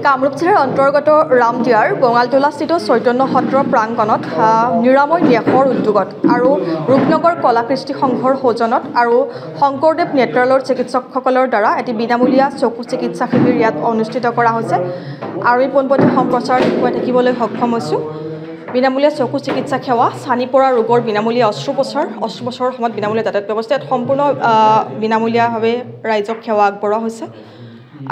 কামৰূপ জিলাৰ অন্তৰ্গত ৰামদিয়াৰ বঙালতলাস্থিত চৈতন্য সত্ৰৰ প্ৰাংগণত নিৰাময় ন্যাসৰ উদ্যোগত আৰু ৰূপনগৰ কলা কৃষ্টি সংঘৰ সৌজন্যত আৰু শংকৰদেৱ নেত্ৰালয়ৰ চিকিৎসকসকলৰ দ্বাৰা এটি বিনামূলীয়া চকু চিকিৎসা শিবিৰ ইয়াত অনুষ্ঠিত কৰা হৈছে আৰু এই পোনপটীয়া সম্প্ৰচাৰ দেখুৱাই থাকিবলৈ সক্ষম হৈছোঁ। বিনামূলীয়া চকু চিকিৎসা সেৱা, ছানি পৰা ৰোগৰ বিনামূলীয়া অস্ত্ৰোপচাৰৰ সময়ত বিনামূলীয়া যাতায়াত ব্যৱস্থা, ইয়াত সম্পূৰ্ণ বিনামূলীয়াভাৱে ৰাইজক সেৱা আগবঢ়োৱা হৈছে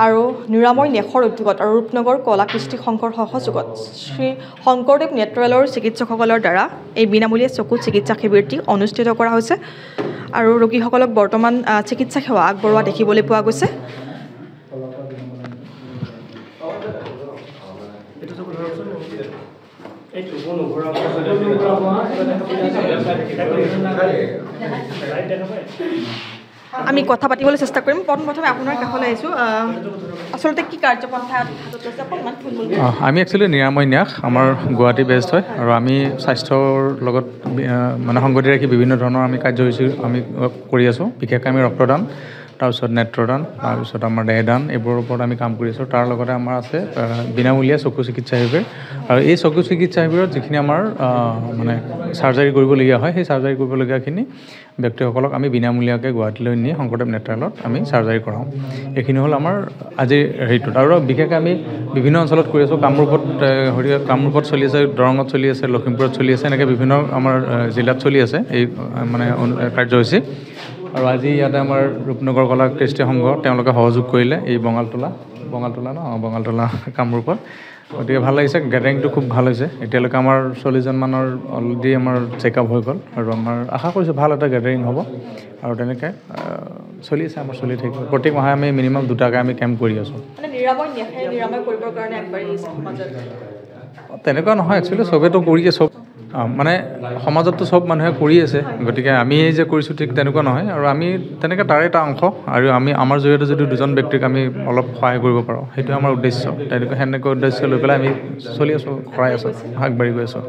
আৰু নিৰাময় ন্যাসৰ উদ্যোগত আৰু ৰূপনগৰ কলা কৃষ্টি সংঘৰ সহযোগত শ্ৰী শংকৰদেৱ নেত্ৰালয়ৰ চিকিৎসকসকলৰ দ্বাৰা এই বিনামূলীয়া চকু চিকিৎসা শিবিৰটি অনুষ্ঠিত কৰা হৈছে আৰু ৰোগীসকলক বৰ্তমান চিকিৎসা সেৱা আগবঢ়োৱা দেখিবলৈ পোৱা গৈছে। আমি কথা পাতিবলৈ চেষ্টা কৰিম। প্ৰথমে আপোনাৰ কাষলৈ আহিছোঁ, আচলতে কি কাৰ্যপন্থা হাতত লৈছে অকণমান থুলমূল? আমি একচুৱেলি নিৰাময় ন্যাস আমাৰ গুৱাহাটী বেষ্ট হয় আৰু আমি স্বাস্থ্যৰ লগত মানে সংগতি ৰাখি বিভিন্ন ধৰণৰ আমি কাৰ্যসূচী আমি কৰি আছোঁ। বিশেষকৈ আমি ৰক্তদান, তাৰপিছত নেত্ৰদান, তাৰপিছত আমাৰ দেহদান, এইবোৰৰ ওপৰত আমি কাম কৰি আছোঁ। তাৰ লগতে আমাৰ আছে বিনামূলীয়া চকু চিকিৎসা শিবিৰ আৰু এই চকু চিকিৎসা শিবিৰত যিখিনি আমাৰ মানে চাৰ্জাৰী কৰিবলগীয়া হয়, সেই চাৰ্জাৰী কৰিবলগীয়াখিনি ব্যক্তিসকলক আমি বিনামূলীয়াকৈ গুৱাহাটীলৈ নি শংকৰদেৱ নেত্ৰালয়ত আমি চাৰ্জাৰী কৰাওঁ। এইখিনি হ'ল আমাৰ আজিৰ হেৰিটোত। আৰু বিশেষকৈ আমি বিভিন্ন অঞ্চলত কৰি আছোঁ। কামৰূপত চলি আছে, দৰঙত চলি আছে, লখিমপুৰত চলি আছে, এনেকৈ বিভিন্ন আমাৰ জিলাত চলি আছে এই মানে কাৰ্যসূচী। আৰু আজি ইয়াতে আমাৰ ৰূপনগৰ কলা কৃষ্টি সংঘ তেওঁলোকে সহযোগ কৰিলে এই বঙালতলা কামৰূপত। গতিকে ভাল লাগিছে, গেডাৰিংটো খুব ভাল হৈছে। এতিয়ালৈকে আমাৰ 40জন মানৰ অলৰেডি আমাৰ চেকআপ হৈ গ'ল আৰু আমাৰ আশা কৰিছোঁ ভাল এটা গেডাৰিং হ'ব আৰু তেনেকৈ চলি আছে, আমাৰ চলি থাকিব। প্ৰত্যেক মাহে আমি মিনিমাম 2টাকৈ আমি কেম্প কৰি আছোঁ। নিৰাময় কৰিবৰ কাৰণে আগবাঢ়ি আহিছে সমাজত? তেনেকুৱা নহয়, একচুৱেলি চবেতো কৰিয়ে চব মানে সমাজততো চব মানুহে কৰি আছে, গতিকে আমি যে কৰিছোঁ ঠিক তেনেকুৱা নহয়। আৰু আমি তেনেকৈ তাৰে এটা অংশ আৰু আমাৰ জৰিয়তে যদি দুজন ব্যক্তিক আমি অলপ সহায় কৰিব পাৰোঁ, সেইটোৱে আমাৰ উদ্দেশ্য। তেনেকৈ সেনেকৈ উদ্দেশ্য লৈ পেলাই আমি চলি আছোঁ, কৰাই আছোঁ, আগবাঢ়ি গৈ আছোঁ।